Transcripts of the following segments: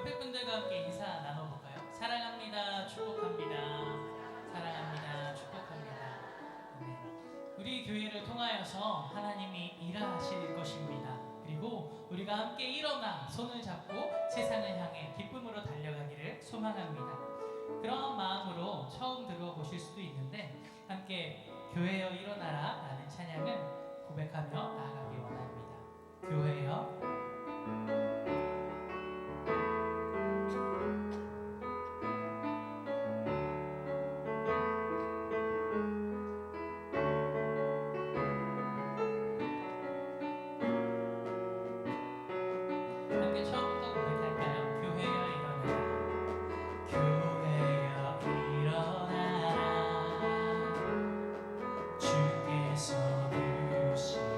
옆에 분들과 함께 인사 나눠볼까요? 사랑합니다. 축복합니다. 사랑합니다. 축복합니다. 네. 우리 교회를 통하여서 하나님이 일하실 것입니다. 그리고 우리가 함께 일어나 손을 잡고 세상을 향해 기쁨으로 달려가기를 소망합니다. 그런 마음으로 처음 들어보실 수도 있는데 함께 교회여 일어나라 라는 찬양을 고백하며 나아가기 원합니다. 교회여 함께 처음부터 고백할까요? 교회여 일어나라. 교회여 일어나라. 주께서 부르시니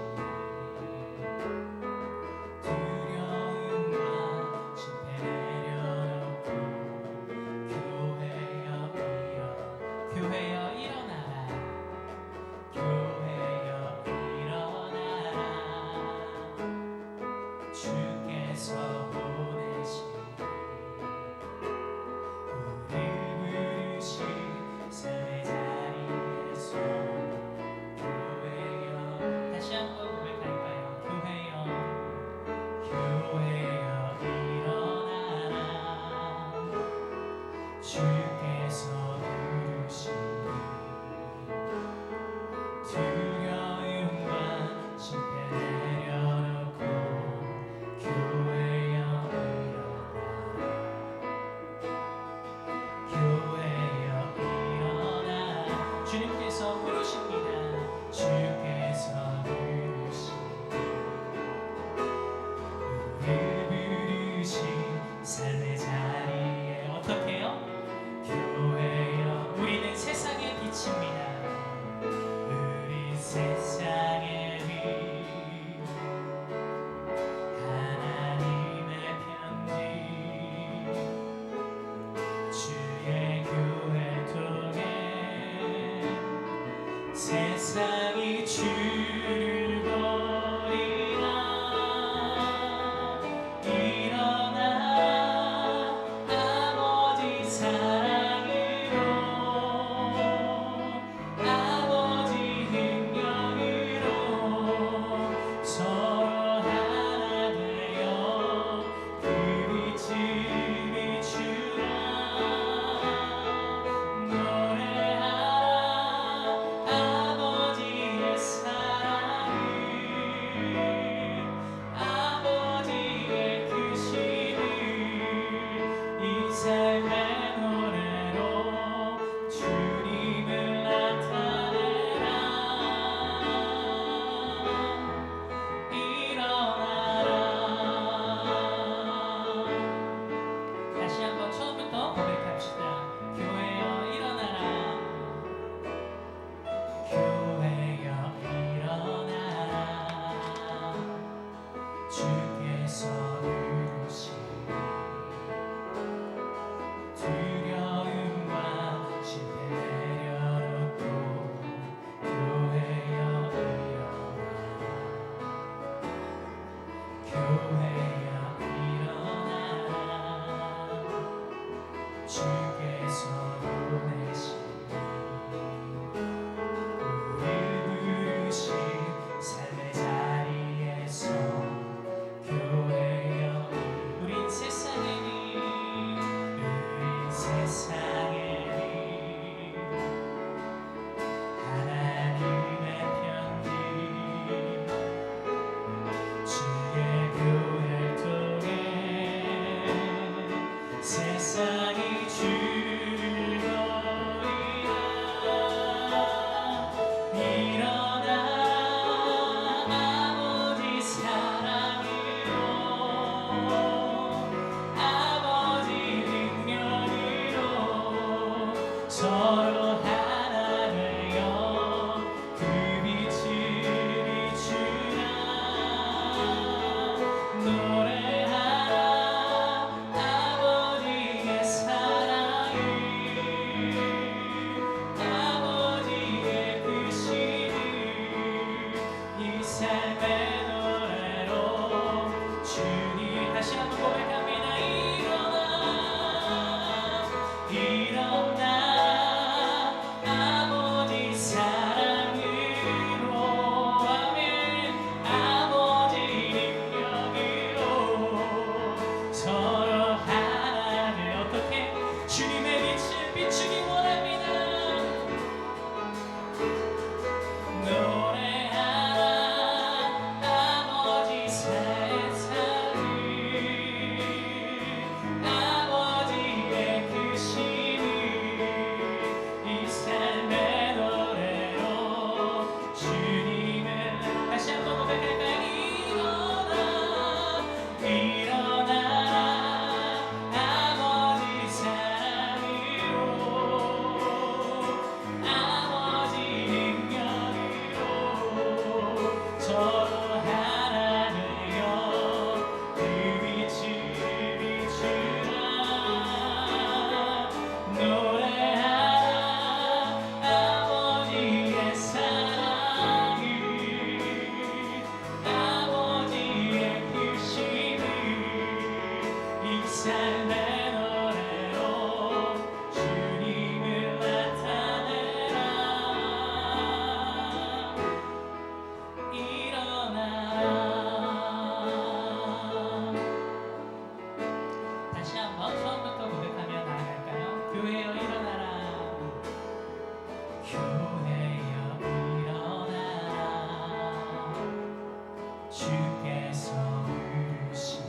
주께서 부르시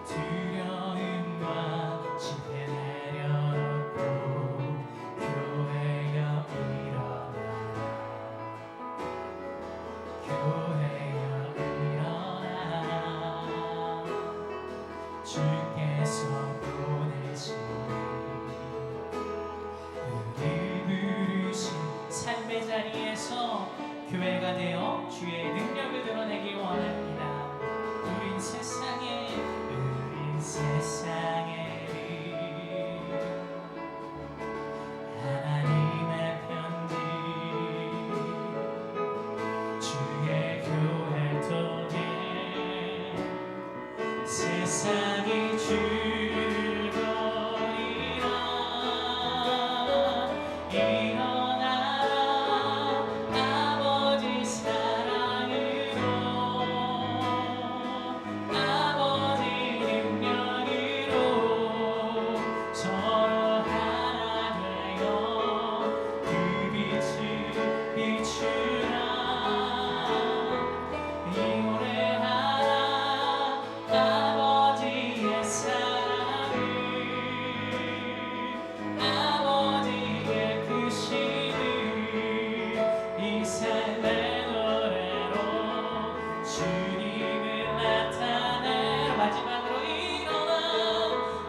두려움과 집에 내려놓고 교회여 일어나 교회여 일어나 주께서 보내신 우리 부르신 삶의 자리에서 교회가 되어 주의 능력을 드러내기 원합니다. 우린 세상에 하나님의 편지 주의 교회 통해 세상이 줄거리라 일어나라 아버지 사랑으로 아버지 능력으로 서로 하나 되어 그 빛을 비추라 노래하라 아버지의 사랑을 아버지의 크심을 이 삶의 노래로 주님을 나타내라 마지막으로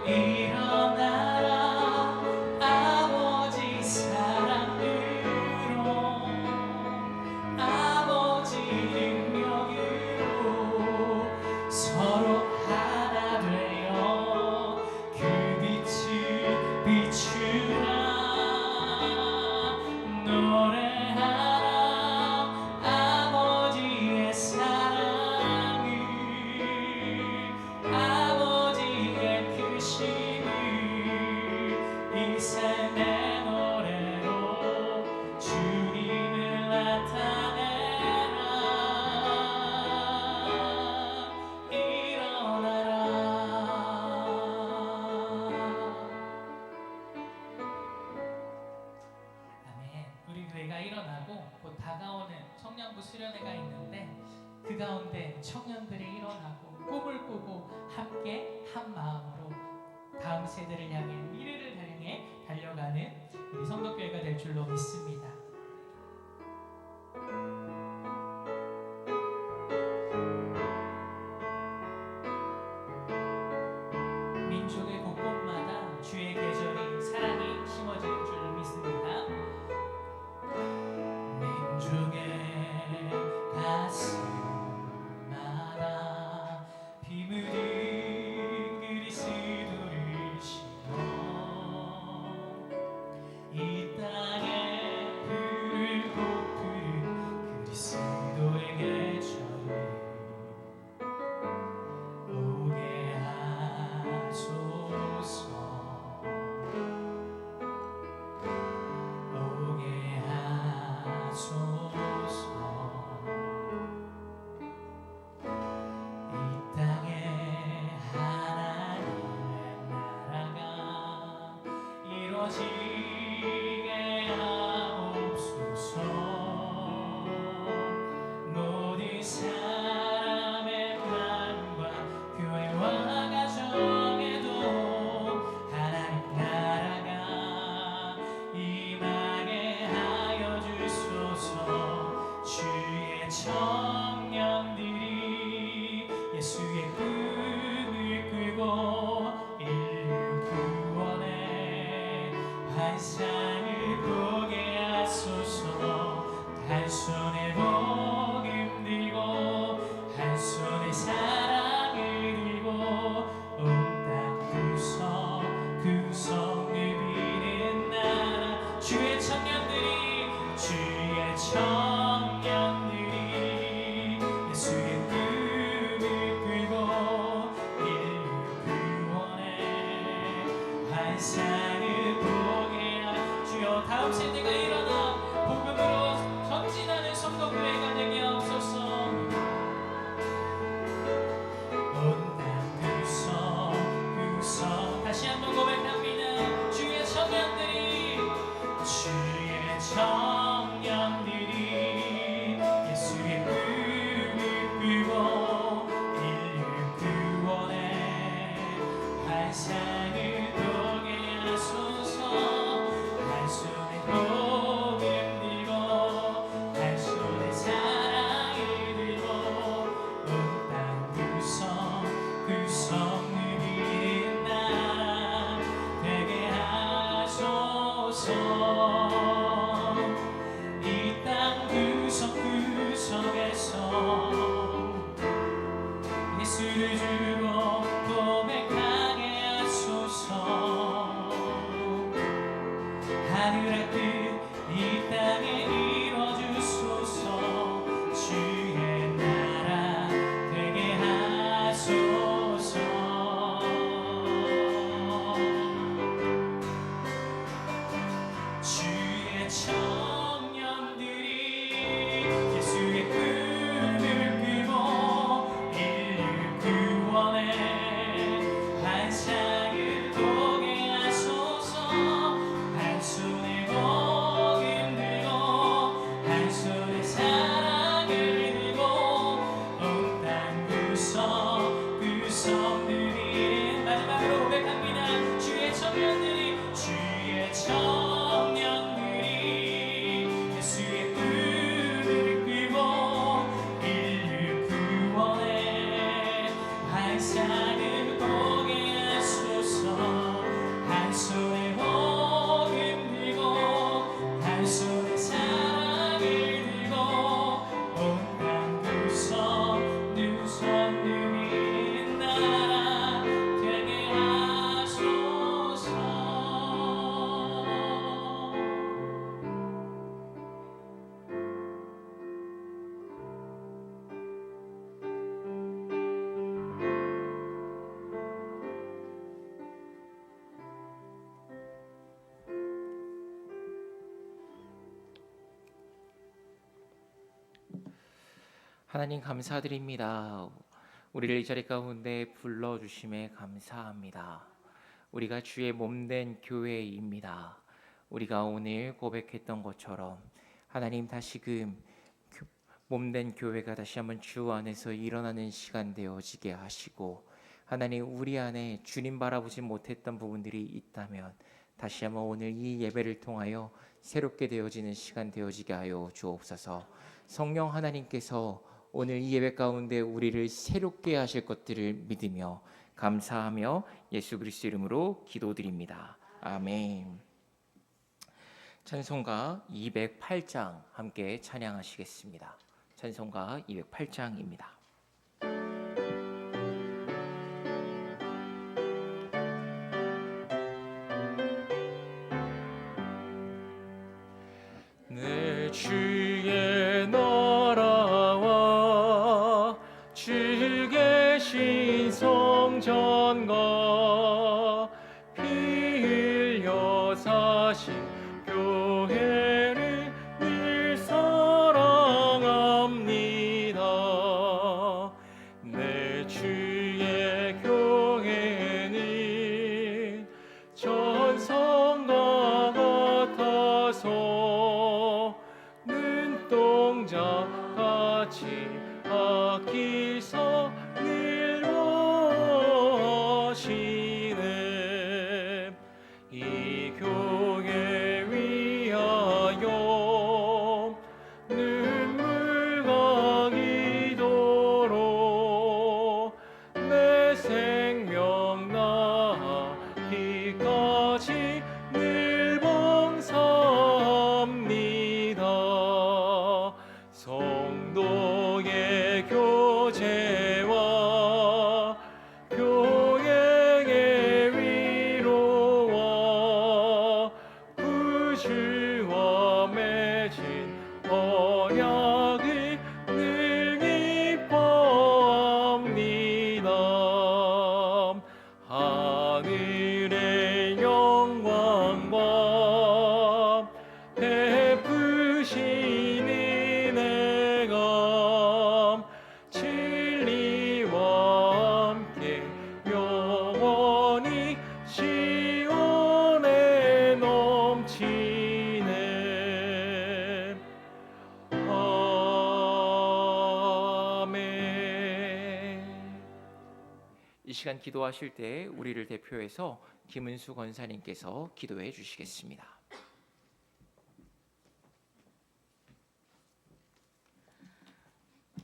일어나라 아버지 사랑으로 아버지 능력으로 서로 하나 되어 그 빛을 비추라 노래하라 아버지의 사랑을 아버지의 크심을 이 삶의 노래로 주님을 나타내라 일어나라 아멘. 우리 교회가 일어나고 곧 다가오는 청년부 수련회가 있는데 그 가운데 청년들이 일어나고 꿈을 꾸고 함께 한 마음으로 다음 세대를 향해 미래를 향해 달려가는 우리 성도교회가 될 줄로 믿습니다. 민족의 곳곳마다 주의 계절이 사랑이 심어질 줄 믿습니다. 민족의 가슴마다 비 묻은 그리스도를 심어 이 땅에 불을 고프는 그리스도의 계절이 오게 하소서 오게 하소서 이 땅에 하나님의 나라가 이루어지게 하옵소서 모든 사람의 마음과 교회와 가정에도 하나님 나라가 임하게 하여 주소서 주의 청년들이 예수의 꿈을 꾸고 인류 구원의 환상을 보게 하소서 한 손에 복음 들고 한 손에 사랑을 들고 온 땅 구석구석 누비는 나라 주의 청년들이 예수의 꿈을 꾸고 하나님 감사드립니다. 우리를 이 자리 가운데 불러주심에 감사합니다. 우리가 주의 몸된 교회입니다. 우리가 오늘 고백했던 것처럼 하나님 다시금 몸된 교회가 다시 한번 주 안에서 일어나는 시간 되어지게 하시고, 하나님 우리 안에 주님 바라보지 못했던 부분들이 있다면 다시 한번 오늘 이 예배를 통하여 새롭게 되어지는 시간 되어지게 하여 주옵소서. 성령 하나님께서 오늘 이 예배 가운데 우리를 새롭게 하실 것들을 믿으며 감사하며 예수 그리스도 이름으로 기도드립니다. 아멘. 찬송가 208장 함께 찬양하시겠습니다. 찬송가 208장입니다. 내 주의 나라와 주 계신 성전과 피 흘려 사신 교회를 늘 사랑합니다. 내 주의 교회는 전성과 같아서 눈동자같이 아끼사 늘 하시네. 이 교회 위하여 눈물과 기도로 내 생명 나기까지 늘 봉사합니다. 성도의 교제와 교회의 위로와 구주와 맺은 언약을 늘 기뻐합니다. 하늘의 영광과 베푸신 은혜가 진리와 함께 영원히 시온에 넘치네. 아멘. 이 시간 기도하실 때 우리를 대표해서 김은수 권사님께서 기도해 주시겠습니다.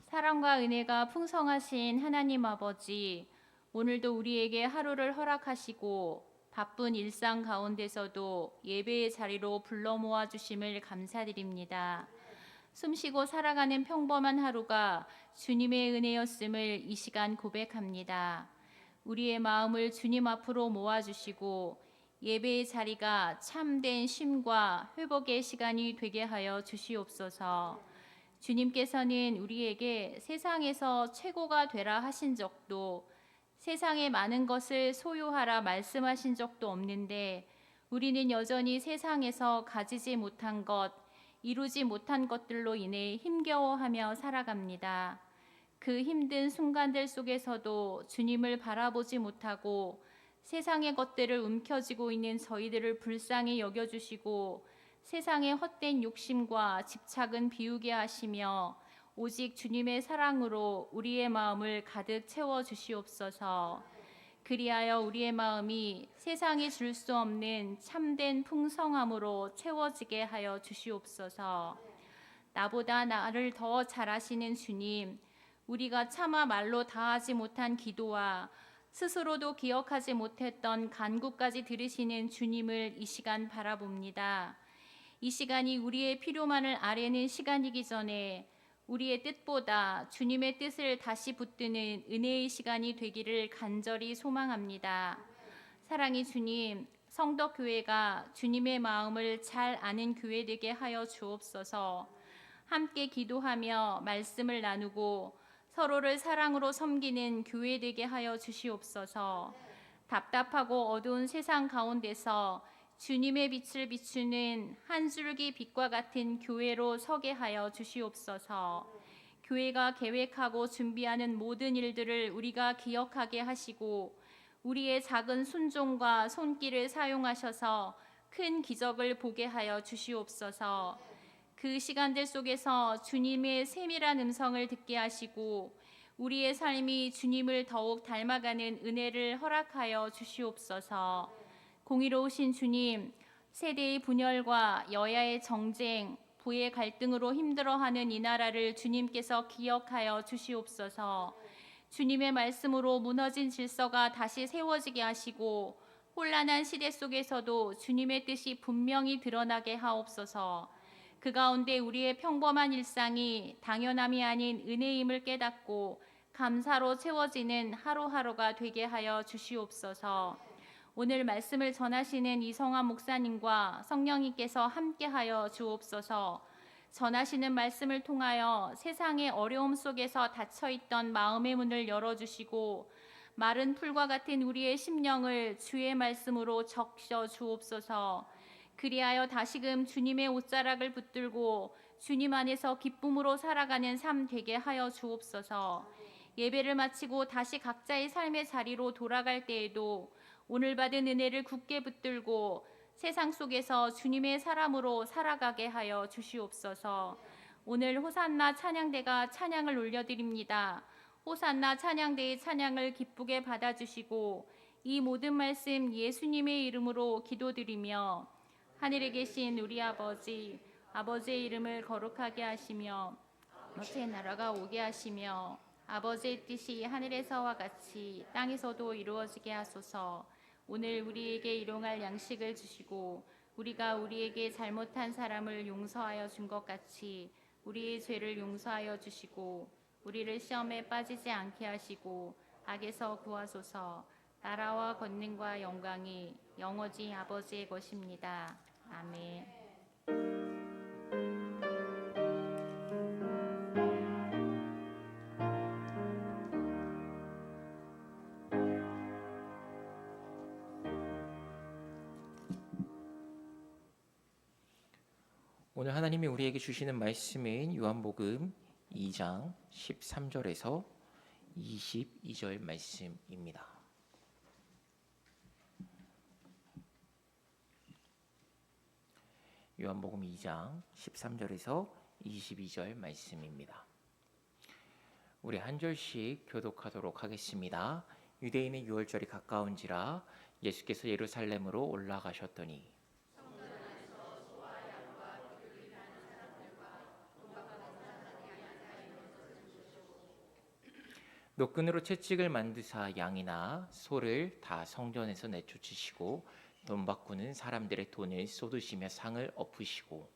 사랑과 은혜가 풍성하신 하나님 아버지, 오늘도 우리에게 하루를 허락하시고 바쁜 일상 가운데서도 예배의 자리로 불러 모아 주심을 감사드립니다. 숨쉬고 살아가는 평범한 하루가 주님의 은혜였음을 이 시간 고백합니다. 우리의 마음을 주님 앞으로 모아주시고 예배의 자리가 참된 쉼과 회복의 시간이 되게 하여 주시옵소서. 주님께서는 우리에게 세상에서 최고가 되라 하신 적도, 세상의 많은 것을 소유하라 말씀하신 적도 없는데, 우리는 여전히 세상에서 가지지 못한 것, 이루지 못한 것들로 인해 힘겨워하며 살아갑니다. 그 힘든 순간들 속에서도 주님을 바라보지 못하고 세상의 것들을 움켜쥐고 있는 저희들을 불쌍히 여겨주시고, 세상의 헛된 욕심과 집착은 비우게 하시며 오직 주님의 사랑으로 우리의 마음을 가득 채워 주시옵소서. 그리하여 우리의 마음이 세상이 줄 수 없는 참된 풍성함으로 채워지게 하여 주시옵소서. 나보다 나를 더 잘 아시는 주님, 우리가 차마 말로 다하지 못한 기도와 스스로도 기억하지 못했던 간구까지 들으시는 주님을 이 시간 바라봅니다. 이 시간이 우리의 필요만을 아뢰는 시간이기 전에 우리의 뜻보다 주님의 뜻을 다시 붙드는 은혜의 시간이 되기를 간절히 소망합니다. 사랑의 주님, 성덕교회가 주님의 마음을 잘 아는 교회 되게 하여 주옵소서. 함께 기도하며 말씀을 나누고 서로를 사랑으로 섬기는 교회 되게 하여 주시옵소서. 답답하고 어두운 세상 가운데서 주님의 빛을 비추는 한 줄기 빛과 같은 교회로 서게 하여 주시옵소서. 교회가 계획하고 준비하는 모든 일들을 우리가 기억하게 하시고 우리의 작은 순종과 손길을 사용하셔서 큰 기적을 보게 하여 주시옵소서. 그 시간들 속에서 주님의 세밀한 음성을 듣게 하시고 우리의 삶이 주님을 더욱 닮아가는 은혜를 허락하여 주시옵소서. 공의로우신 주님, 세대의 분열과 여야의 정쟁, 부의 갈등으로 힘들어하는 이 나라를 주님께서 기억하여 주시옵소서. 주님의 말씀으로 무너진 질서가 다시 세워지게 하시고 혼란한 시대 속에서도 주님의 뜻이 분명히 드러나게 하옵소서. 그 가운데 우리의 평범한 일상이 당연함이 아닌 은혜임을 깨닫고 감사로 채워지는 하루하루가 되게 하여 주시옵소서. 오늘 말씀을 전하시는 이성환 목사님과 성령님께서 함께하여 주옵소서. 전하시는 말씀을 통하여 세상의 어려움 속에서 닫혀있던 마음의 문을 열어주시고 마른 풀과 같은 우리의 심령을 주의 말씀으로 적셔 주옵소서. 그리하여 다시금 주님의 옷자락을 붙들고 주님 안에서 기쁨으로 살아가는 삶 되게 하여 주옵소서. 예배를 마치고 다시 각자의 삶의 자리로 돌아갈 때에도 오늘 받은 은혜를 굳게 붙들고 세상 속에서 주님의 사람으로 살아가게 하여 주시옵소서. 오늘 호산나 찬양대가 찬양을 올려드립니다. 호산나 찬양대의 찬양을 기쁘게 받아주시고 이 모든 말씀 예수님의 이름으로 기도드리며 하늘에 계신 우리 아버지, 아버지의 이름을 거룩하게 하시며 너의 나라가 오게 하시며 아버지의 뜻이 하늘에서와 같이 땅에서도 이루어지게 하소서. 오늘 우리에게 일용할 양식을 주시고 우리가 우리에게 잘못한 사람을 용서하여 준 것 같이 우리의 죄를 용서하여 주시고 우리를 시험에 빠지지 않게 하시고 악에서 구하소서. 나라와 권능과 영광이 영원히 아버지의 것입니다. 아멘. 오늘 하나님이 우리에게 주시는 말씀은 요한복음 2장 13절에서 22절 말씀입니다. 요한복음 2장 13절에서 22절 말씀입니다. 우리 한 절씩 교독하도록 하겠습니다. 유대인의 유월절이 가까운지라 예수께서 예루살렘으로 올라가셨더니 노끈으로 채찍을 만드사 양이나 소를 다 성전에서 내쫓으시고 돈 바꾸는 사람들의 돈을 쏟으시며 상을 엎으시고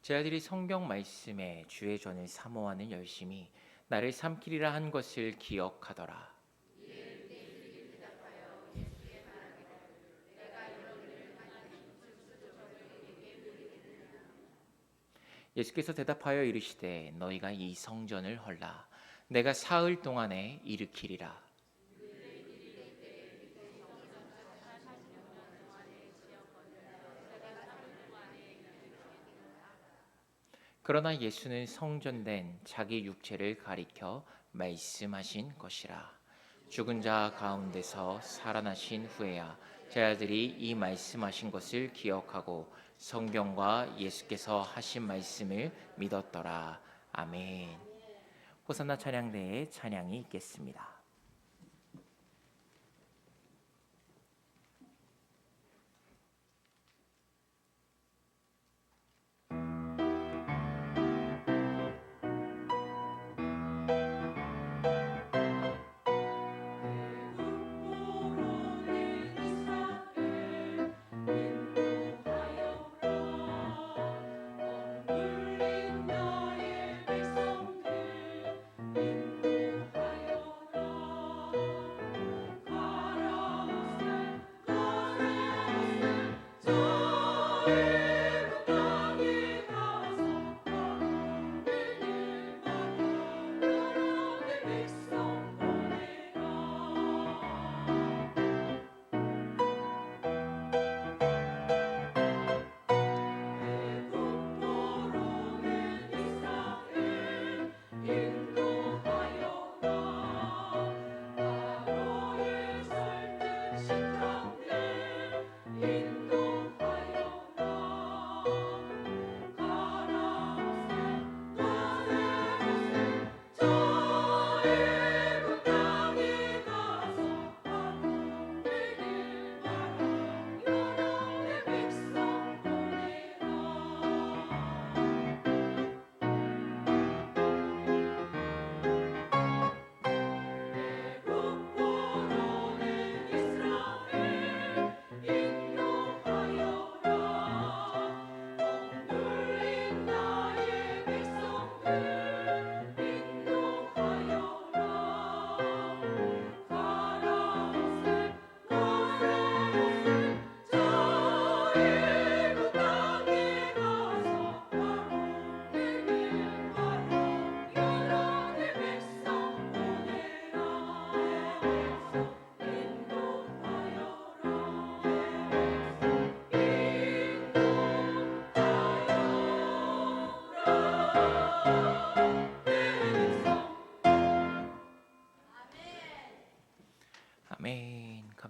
제 아들이 성경 말씀에 주의 전을 사모하는 열심이 나를 삼키리라 한 것을 기억하더라. 예수께서 대답하여 이르시되 너희가 이 성전을 헐라 내가 사흘 동안에 일으키리라. 그러나 예수는 성전된 자기 육체를 가리켜 말씀하신 것이라. 죽은 자 가운데서 살아나신 후에야 제 아들이 이 말씀하신 것을 기억하고 성경과 예수께서 하신 말씀을 믿었더라. 아멘. 호산나 찬양대의 찬양이 있겠습니다.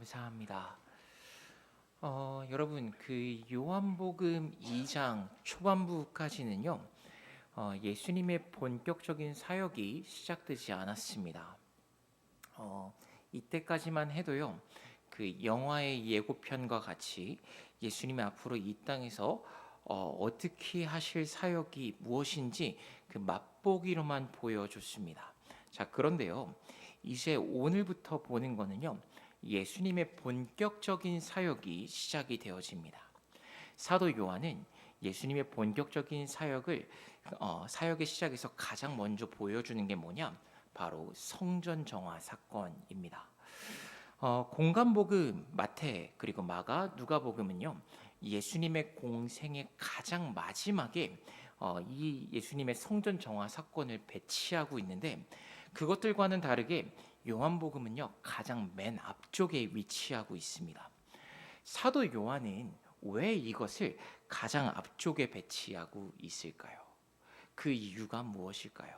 감사합니다. 여러분 그 요한복음 2장 초반부까지는요 예수님의 본격적인 사역이 시작되지 않았습니다. 이때까지만 해도요 그 영화의 예고편과 같이 예수님이 앞으로 이 땅에서 어떻게 하실 사역이 무엇인지 그 맛보기로만 보여줬습니다. 자, 그런데요 이제 오늘부터 보는 거는요 예수님의 본격적인 사역이 시작이 되어집니다. 사도 요한은 예수님의 본격적인 사역의 시작에서 가장 먼저 보여주는 게 뭐냐? 바로 성전 정화 사건입니다. 공간복음 마태 그리고 마가 누가복음은요 예수님의 공생의 가장 마지막에 이 예수님의 성전 정화 사건을 배치하고 있는데 그것들과는 다르게 요한복음은요 가장 맨 앞쪽에 위치하고 있습니다. 사도 요한은 왜 이것을 가장 앞쪽에 배치하고 있을까요? 그 이유가 무엇일까요?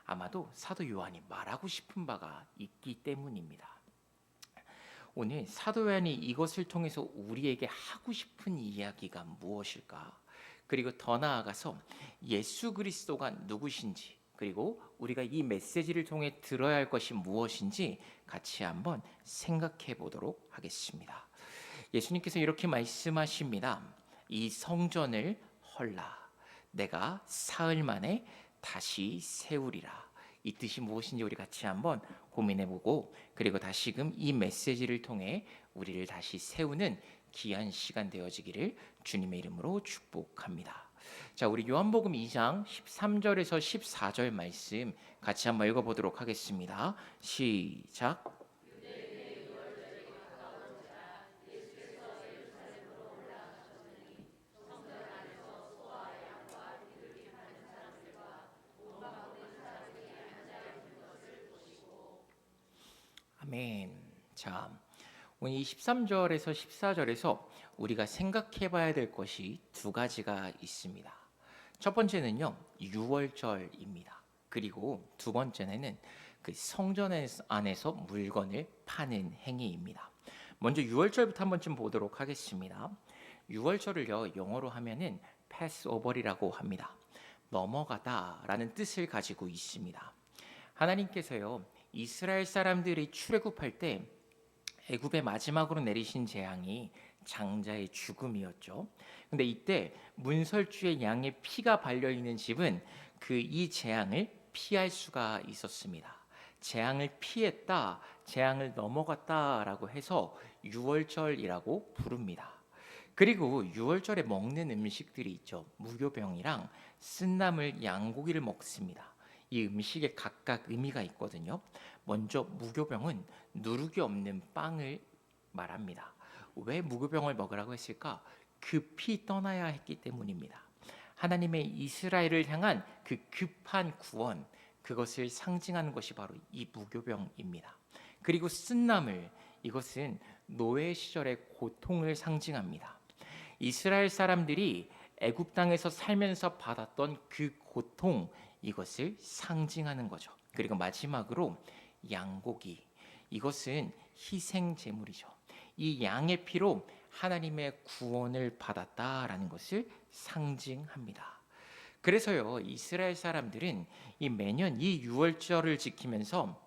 아마도 사도 요한이 말하고 싶은 바가 있기 때문입니다. 오늘 사도 요한이 이것을 통해서 우리에게 하고 싶은 이야기가 무엇일까? 그리고 더 나아가서 예수 그리스도가 누구신지 그리고 우리가 이 메시지를 통해 들어야 할 것이 무엇인지 같이 한번 생각해 보도록 하겠습니다. 예수님께서 이렇게 말씀하십니다. 이 성전을 헐라 내가 사흘 만에 다시 세우리라. 이 뜻이 무엇인지 우리 같이 한번 고민해보고 그리고 다시금 이 메시지를 통해 우리를 다시 세우는 귀한 시간 되어지기를 주님의 이름으로 축복합니다. 자, 우리 요한복음 2장 13절에서 14절 말씀 같이 한번 읽어보도록 하겠습니다. 시작. 아멘. 자, 오늘 이 13절에서 14절에서 우리가 생각해 봐야 될 것이 두 가지가 있습니다. 첫 번째는요, 유월절입니다. 그리고 두 번째는 그 성전 안에서 물건을 파는 행위입니다. 먼저 유월절부터 한번 좀 보도록 하겠습니다. 유월절을요, 영어로 하면은 패스오버이라고 합니다. 넘어가다라는 뜻을 가지고 있습니다. 하나님께서요, 이스라엘 사람들이 출애굽할 때 애굽의 마지막으로 내리신 재앙이 장자의 죽음이었죠. 근데 이때 문설주의 양의 피가 발려 있는 집은 이 재앙을 피할 수가 있었습니다. 재앙을 피했다, 재앙을 넘어갔다라고 해서 유월절이라고 부릅니다. 그리고 유월절에 먹는 음식들이 있죠. 무교병이랑 쓴나물 양고기를 먹습니다. 이 음식에 각각 의미가 있거든요. 먼저 무교병은 누룩이 없는 빵을 말합니다. 왜 무교병을 먹으라고 했을까? 급히 떠나야 했기 때문입니다. 하나님의 이스라엘을 향한 그 급한 구원, 그것을 상징하는 것이 바로 이 무교병입니다. 그리고 쓴나물, 이것은 노예 시절의 고통을 상징합니다. 이스라엘 사람들이 애굽 땅에서 살면서 받았던 그 고통, 이것을 상징하는 거죠. 그리고 마지막으로 양고기, 이것은 희생 제물이죠. 이 양의 피로 하나님의 구원을 받았다라는 것을 상징합니다. 그래서요, 이스라엘 사람들은 매년 이 유월절을 지키면서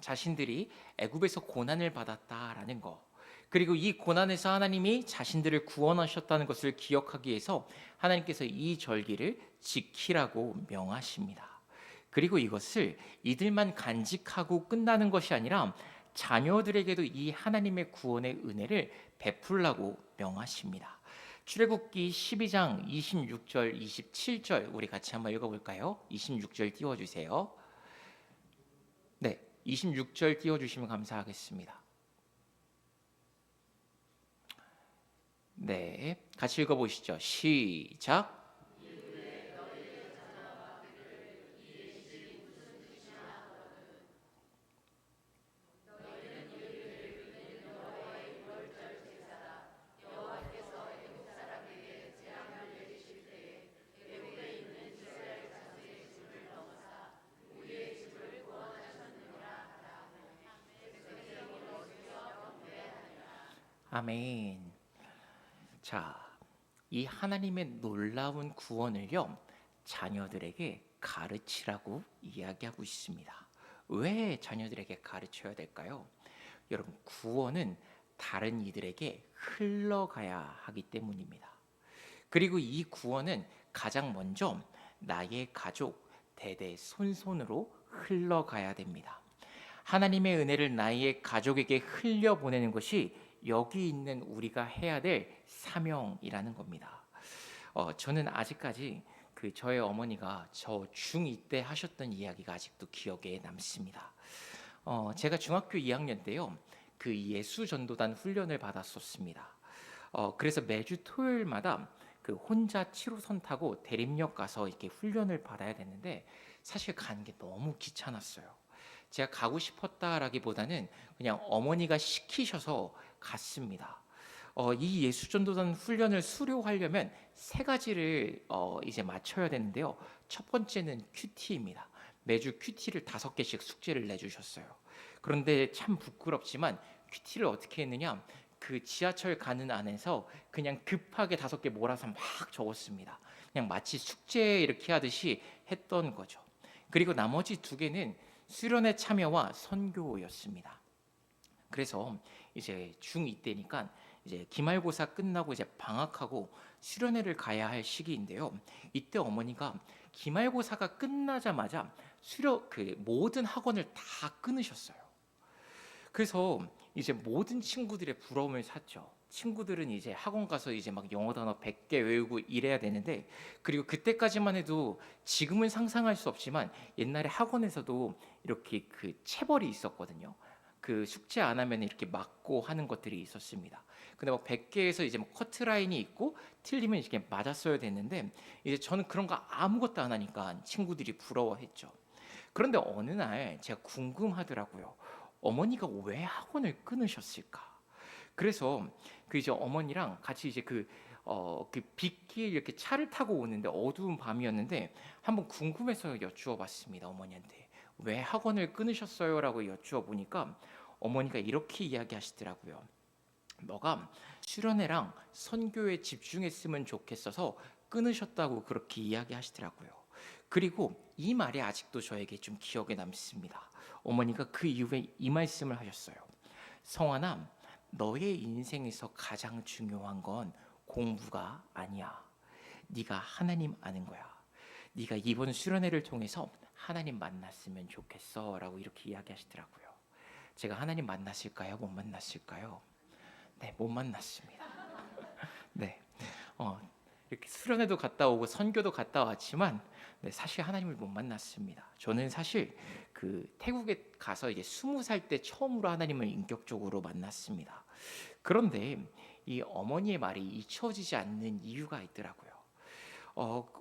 자신들이 애굽에서 고난을 받았다라는 거, 그리고 이 고난에서 하나님이 자신들을 구원하셨다는 것을 기억하기 위해서 하나님께서 이 절기를 지키라고 명하십니다. 그리고 이것을 이들만 간직하고 끝나는 것이 아니라 자녀들에게도 이 하나님의 구원의 은혜를 베풀라고 명하십니다. 출애굽기 12장 26절 27절 우리 같이 한번 읽어볼까요? 26절 띄워주세요. 네, 26절 띄워주시면 감사하겠습니다. 네, 같이 읽어보시죠. 시작. 아멘. 자, 이 하나님의 놀라운 구원을요, 자녀들에게 가르치라고 이야기하고 있습니다. 왜 자녀들에게 가르쳐야 될까요? 여러분, 구원은 다른 이들에게 흘러가야 하기 때문입니다. 그리고 이 구원은 가장 먼저 나의 가족, 대대손손으로 흘러가야 됩니다. 하나님의 은혜를 나의 가족에게 흘려보내는 것이 여기 있는 우리가 해야 될 사명이라는 겁니다. 저는 아직까지 저의 어머니가 저 중2 때 하셨던 이야기가 아직도 기억에 남습니다. 제가 중학교 2학년 때요, 그 예수 전도단 훈련을 받았었습니다. 그래서 매주 토요일마다 그 혼자 7호선 타고 대림역 가서 이렇게 훈련을 받아야 되는데 사실 가는 게 너무 귀찮았어요. 제가 가고 싶었다라기보다는 그냥 어머니가 시키셔서 갔습니다. 이 예수전도단 훈련을 수료하려면 세 가지를 이제 맞춰야 되는데요. 첫 번째는 큐티입니다. 매주 큐티를 5개씩 숙제를 내주셨어요. 그런데 참 부끄럽지만 큐티를 어떻게 했느냐? 그 지하철 가는 안에서 그냥 급하게 5개 몰아서 막 적었습니다. 그냥 마치 숙제 이렇게 하듯이 했던 거죠. 그리고 나머지 2개는 수련회 참여와 선교였습니다. 그래서 이제 중2 때니까 이제 기말고사 끝나고 이제 방학하고 수련회를 가야 할 시기인데요. 이때 어머니가 기말고사가 끝나자마자 모든 학원을 다 끊으셨어요. 그래서 이제 모든 친구들의 부러움을 샀죠. 친구들은 이제 학원 가서 이제 막 영어 단어 100개 외우고 이래야 되는데, 그리고 그때까지만 해도 지금은 상상할 수 없지만 옛날에 학원에서도 이렇게 그 체벌이 있었거든요. 그 숙제 안 하면 이렇게 맞고 하는 것들이 있었습니다. 근데 막 100개에서 이제 뭐 커트라인이 있고 틀리면 이렇게 맞았어야 됐는데, 이제 저는 그런 거 아무것도 안 하니까 친구들이 부러워했죠. 그런데 어느 날 제가 궁금하더라고요. 어머니가 왜 학원을 끊으셨을까? 그래서 이제 어머니랑 같이 이제 그 빗길 이렇게 차를 타고 오는데 어두운 밤이었는데 한번 궁금해서 여쭈어 봤습니다. 어머니한테 왜 학원을 끊으셨어요라고 여쭈어 보니까 어머니가 이렇게 이야기하시더라고요. 너가 수련회랑 선교에 집중했으면 좋겠어서 끊으셨다고 그렇게 이야기하시더라고요. 그리고 이 말이 아직도 저에게 좀 기억에 남습니다. 어머니가 그 이후에 이 말씀을 하셨어요. 성환아, 너의 인생에서 가장 중요한 건 공부가 아니야. 네가 하나님 아는 거야. 네가 이번 수련회를 통해서 하나님 만났으면 좋겠어라고 이렇게 이야기하시더라고요. 제가 하나님 만났을까요? 못 만났을까요? 네, 못 만났습니다. 네, 이렇게 수련회도 갔다 오고 선교도 갔다 왔지만 네, 사실 하나님을 못 만났습니다. 저는 사실 그 태국에 가서 이제 20살 때 처음으로 하나님을 인격적으로 만났습니다. 그런데 이 어머니의 말이 잊혀지지 않는 이유가 있더라고요.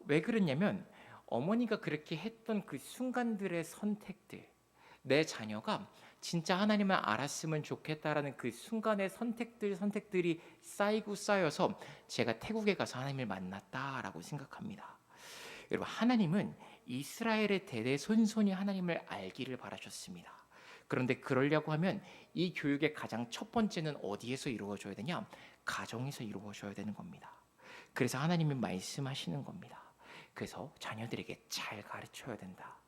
왜 그랬냐면 어머니가 그렇게 했던 그 순간들의 선택들, 내 자녀가 진짜 하나님을 알았으면 좋겠다라는 그 순간의 선택들이 쌓이고 쌓여서 제가 태국에 가서 하나님을 만났다라고 생각합니다. 여러분, 하나님은 이스라엘의 대대손손이 하나님을 알기를 바라셨습니다. 그런데 그러려고 하면 이 교육의 가장 첫 번째는 어디에서 이루어져야 되냐? 가정에서 이루어져야 되는 겁니다. 그래서 하나님이 말씀하시는 겁니다. 그래서 자녀들에게 잘 가르쳐야 된다.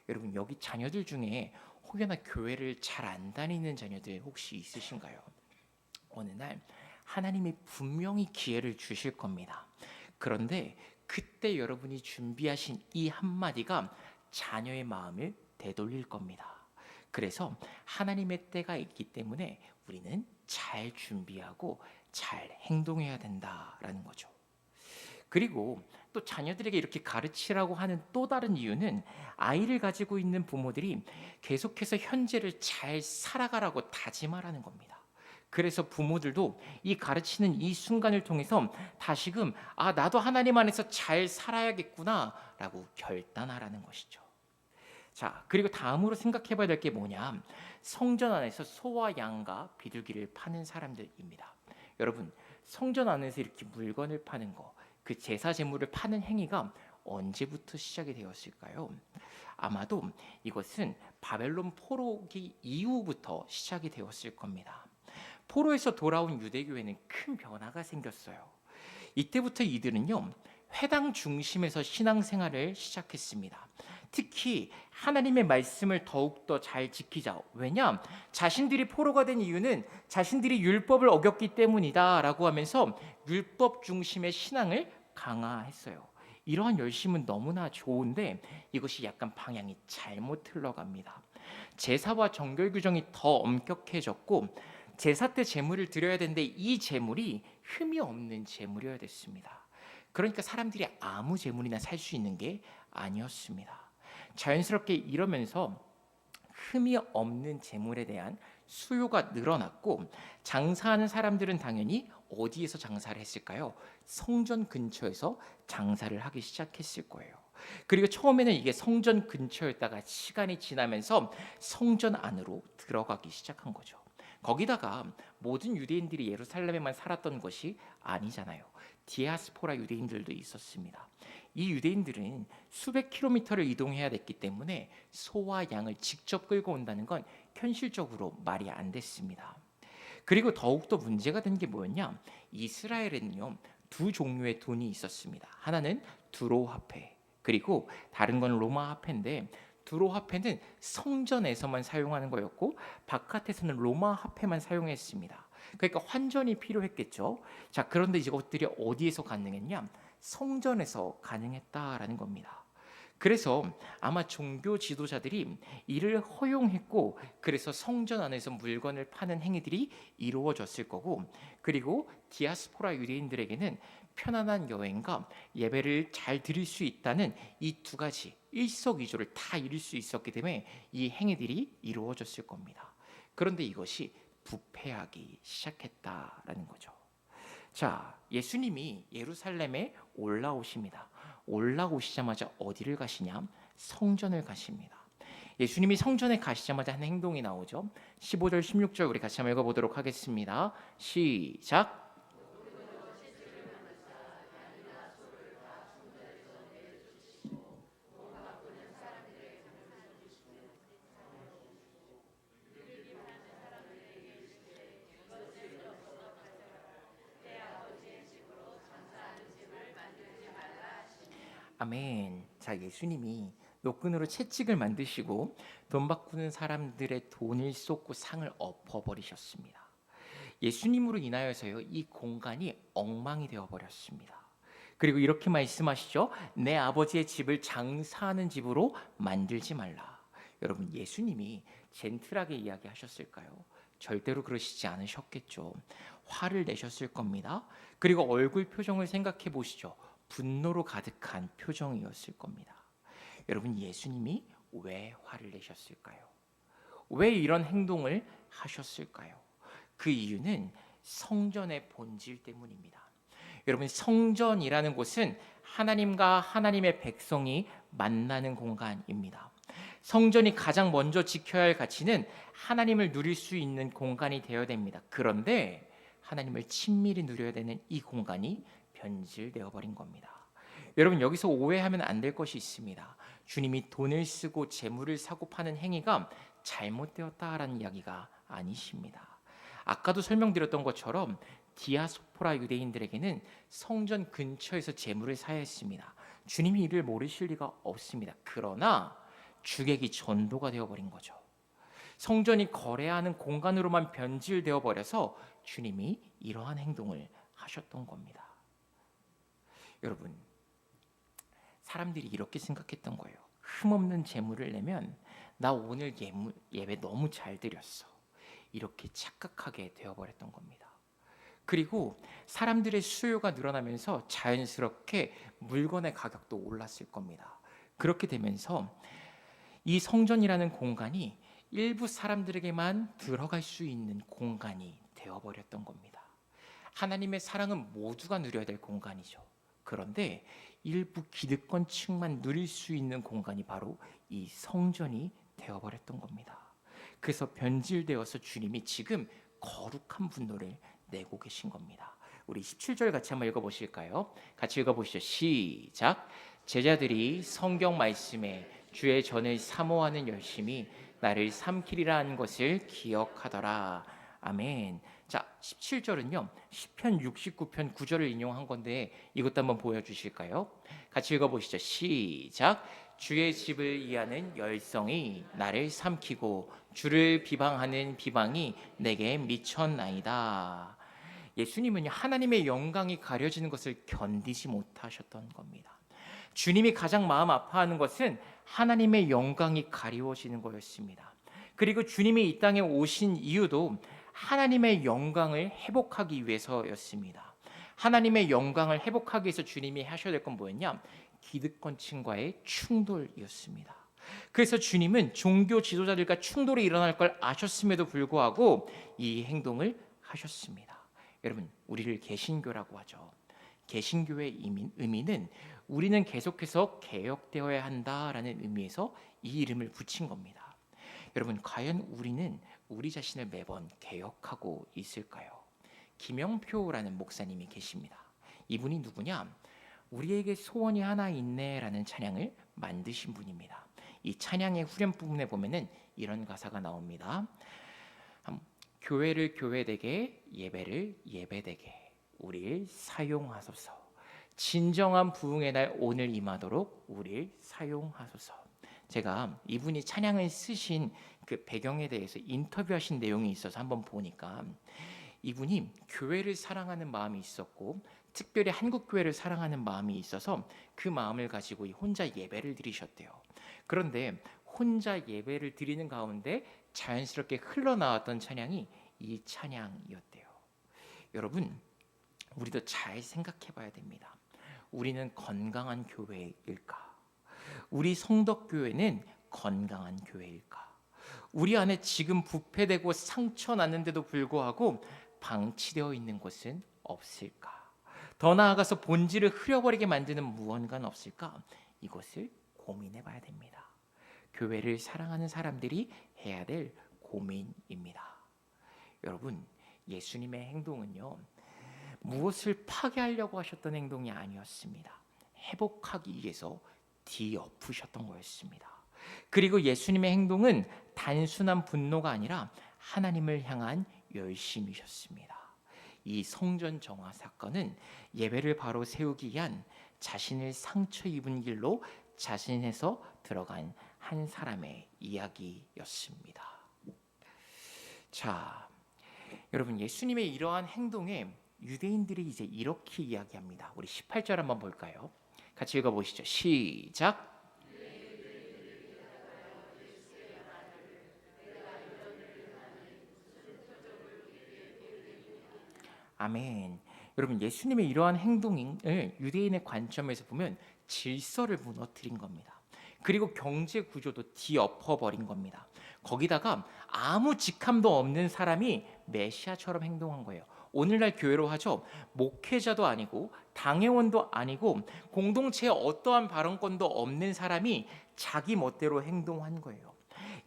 여러분, 여기 자녀들 중에 혹여나 교회를 잘 안 다니는 자녀들 혹시 있으신가요? 어느 날 하나님이 분명히 기회를 주실 겁니다. 그런데 그때 여러분이 준비하신 이 한마디가 자녀의 마음을 되돌릴 겁니다. 그래서 하나님의 때가 있기 때문에 우리는 잘 준비하고 잘 행동해야 된다라는 거죠. 그리고 또 자녀들에게 이렇게 가르치라고 하는 또 다른 이유는 아이를 가지고 있는 부모들이 계속해서 현재를 잘 살아가라고 다짐하라는 겁니다. 그래서 부모들도 이 가르치는 이 순간을 통해서 다시금 나도 하나님 안에서 잘 살아야겠구나라고 결단하라는 것이죠. 자, 그리고 다음으로 생각해 봐야 될 게 뭐냐? 성전 안에서 소와 양과 비둘기를 파는 사람들입니다. 여러분, 성전 안에서 이렇게 물건을 파는 거, 그 제사 제물을 파는 행위가 언제부터 시작이 되었을까요? 아마도 이것은 바벨론 포로기 이후부터 시작이 되었을 겁니다. 포로에서 돌아온 유대교회는 큰 변화가 생겼어요. 이때부터 이들은요, 회당 중심에서 신앙생활을 시작했습니다. 특히 하나님의 말씀을 더욱더 잘 지키자. 왜냐? 자신들이 포로가 된 이유는 자신들이 율법을 어겼기 때문이다라고 하면서 율법 중심의 신앙을 강화했어요. 이러한 열심은 너무나 좋은데 이것이 약간 방향이 잘못 흘러갑니다. 제사와 정결 규정이 더 엄격해졌고 제사 때 제물을 드려야 되는데 이 제물이 흠이 없는 제물이어야 됐습니다. 그러니까 사람들이 아무 제물이나 살 수 있는 게 아니었습니다. 자연스럽게 이러면서 흠이 없는 제물에 대한 수요가 늘어났고 장사하는 사람들은 당연히 어디에서 장사를 했을까요? 성전 근처에서 장사를 하기 시작했을 거예요. 그리고 처음에는 이게 성전 근처였다가 시간이 지나면서 성전 안으로 들어가기 시작한 거죠. 거기다가 모든 유대인들이 예루살렘에만 살았던 것이 아니잖아요. 디아스포라 유대인들도 있었습니다. 이 유대인들은 수백 킬로미터를 이동해야 됐기 때문에 소와 양을 직접 끌고 온다는 건 현실적으로 말이 안 됐습니다. 그리고 더욱더 문제가 된 게 뭐였냐? 이스라엘에는요, 두 종류의 돈이 있었습니다. 하나는 두로 화폐, 그리고 다른 건 로마 화폐인데 두로 화폐는 성전에서만 사용하는 거였고 바깥에서는 로마 화폐만 사용했습니다. 그러니까 환전이 필요했겠죠. 자, 그런데 이것들이 어디에서 가능했냐? 성전에서 가능했다라는 겁니다. 그래서 아마 종교 지도자들이 이를 허용했고 그래서 성전 안에서 물건을 파는 행위들이 이루어졌을 거고, 그리고 디아스포라 유대인들에게는 편안한 여행과 예배를 잘 드릴 수 있다는 이 두 가지 일석이조를 다 이룰 수 있었기 때문에 이 행위들이 이루어졌을 겁니다. 그런데 이것이 부패하기 시작했다라는 거죠. 자, 예수님이 예루살렘에 올라오십니다. 올라오시자마자 어디를 가시냐? 성전을 가십니다. 예수님이 성전에 가시자마자 한 행동이 나오죠. 15절 16절 우리 같이 한번 읽어보도록 하겠습니다. 시작. 아멘. 자, 예수님이 노끈으로 채찍을 만드시고 돈 바꾸는 사람들의 돈을 쏟고 상을 엎어버리셨습니다. 예수님으로 인하여서요, 이 공간이 엉망이 되어버렸습니다. 그리고 이렇게 말씀하시죠. 내 아버지의 집을 장사하는 집으로 만들지 말라. 여러분, 예수님이 젠틀하게 이야기하셨을까요? 절대로 그러시지 않으셨겠죠. 화를 내셨을 겁니다. 그리고 얼굴 표정을 생각해 보시죠. 분노로 가득한 표정이었을 겁니다. 여러분, 예수님이 왜 화를 내셨을까요? 왜 이런 행동을 하셨을까요? 그 이유는 성전의 본질 때문입니다. 여러분, 성전이라는 곳은 하나님과 하나님의 백성이 만나는 공간입니다. 성전이 가장 먼저 지켜야 할 가치는 하나님을 누릴 수 있는 공간이 되어야 됩니다. 그런데 하나님을 친밀히 누려야 되는 이 공간이 변질되어 버린 겁니다. 여러분, 여기서 오해하면 안 될 것이 있습니다. 주님이 돈을 쓰고 재물을 사고 파는 행위가 잘못되었다라는 이야기가 아니십니다. 아까도 설명드렸던 것처럼 디아스포라 유대인들에게는 성전 근처에서 재물을 사야 했습니다. 주님이 이를 모르실 리가 없습니다. 그러나 주객이 전도가 되어버린 거죠. 성전이 거래하는 공간으로만 변질되어 버려서 주님이 이러한 행동을 하셨던 겁니다. 여러분, 사람들이 이렇게 생각했던 거예요. 흠없는 재물을 내면 나 오늘 예배 너무 잘 드렸어. 이렇게 착각하게 되어버렸던 겁니다. 그리고 사람들의 수요가 늘어나면서 자연스럽게 물건의 가격도 올랐을 겁니다. 그렇게 되면서 이 성전이라는 공간이 일부 사람들에게만 들어갈 수 있는 공간이 되어버렸던 겁니다. 하나님의 사랑은 모두가 누려야 될 공간이죠. 그런데 일부 기득권층만 누릴 수 있는 공간이 바로 이 성전이 되어버렸던 겁니다. 그래서 변질되어서 주님이 지금 거룩한 분노를 내고 계신 겁니다. 우리 17절 같이 한번 읽어보실까요? 같이 읽어보시죠. 시작. 제자들이 성경 말씀에 주의 전을 사모하는 열심이 나를 삼키리라 한 것을 기억하더라. 아멘. 자, 17절은요 시편 69편 9절을 인용한 건데 이것도 한번 보여주실까요? 같이 읽어보시죠. 시작. 주의 집을 이하는 열성이 나를 삼키고 주를 비방하는 비방이 내게 미쳤나이다. 예수님은 하나님의 영광이 가려지는 것을 견디지 못하셨던 겁니다. 주님이 가장 마음 아파하는 것은 하나님의 영광이 가리워지는 거였습니다. 그리고 주님이 이 땅에 오신 이유도 하나님의 영광을 회복하기 위해서였습니다. 하나님의 영광을 회복하기 위해서 주님이 하셔야 될 건 뭐였냐? 기득권층과의 충돌이었습니다. 그래서 주님은 종교 지도자들과 충돌이 일어날 걸 아셨음에도 불구하고 이 행동을 하셨습니다. 여러분, 우리를 개신교라고 하죠. 개신교의 의미는 우리는 계속해서 개혁되어야 한다라는 의미에서 이 이름을 붙인 겁니다. 여러분, 과연 우리는 우리 자신을 매번 개혁하고 있을까요? 김영표라는 목사님이 계십니다. 이분이 누구냐? 우리에게 소원이 하나 있네라는 찬양을 만드신 분입니다. 이 찬양의 후렴 부분에 보면은 이런 가사가 나옵니다. 교회를 교회되게, 예배를 예배되게 우리를 사용하소서. 진정한 부흥의 날 오늘 임하도록 우리를 사용하소서. 제가 이분이 찬양을 쓰신 그 배경에 대해서 인터뷰하신 내용이 있어서 한번 보니까 이분이 교회를 사랑하는 마음이 있었고 특별히 한국 교회를 사랑하는 마음이 있어서 그 마음을 가지고 혼자 예배를 드리셨대요. 그런데 혼자 예배를 드리는 가운데 자연스럽게 흘러나왔던 찬양이 이 찬양이었대요. 여러분, 우리도 잘 생각해 봐야 됩니다. 우리는 건강한 교회일까? 우리 성덕교회는 건강한 교회일까? 우리 안에 지금 부패되고 상처 났는데도 불구하고 방치되어 있는 곳은 없을까? 더 나아가서 본질을 흐려버리게 만드는 무언가는 없을까? 이것을 고민해 봐야 됩니다. 교회를 사랑하는 사람들이 해야 될 고민입니다. 여러분, 예수님의 행동은요 무엇을 파괴하려고 하셨던 행동이 아니었습니다. 회복하기 위해서 뒤엎으셨던 거였습니다. 그리고 예수님의 행동은 단순한 분노가 아니라 하나님을 향한 열심이셨습니다. 이 성전 정화 사건은 예배를 바로 세우기 위한 자신을 상처 입은 길로 자신에서 들어간 한 사람의 이야기였습니다. 자, 여러분, 예수님의 이러한 행동에 유대인들이 이제 이렇게 이야기합니다. 우리 18절 한번 볼까요? 같이 읽어보시죠. 시작. 아멘. 여러분, 예수님의 이러한 행동을 유대인의 관점에서 보면 질서를 무너뜨린 겁니다. 그리고 경제 구조도 뒤엎어버린 겁니다. 거기다가 아무 직함도 없는 사람이 메시아처럼 행동한 거예요. 오늘날 교회로 하죠. 목회자도 아니고 당회원도 아니고 공동체에 어떠한 발언권도 없는 사람이 자기 멋대로 행동한 거예요.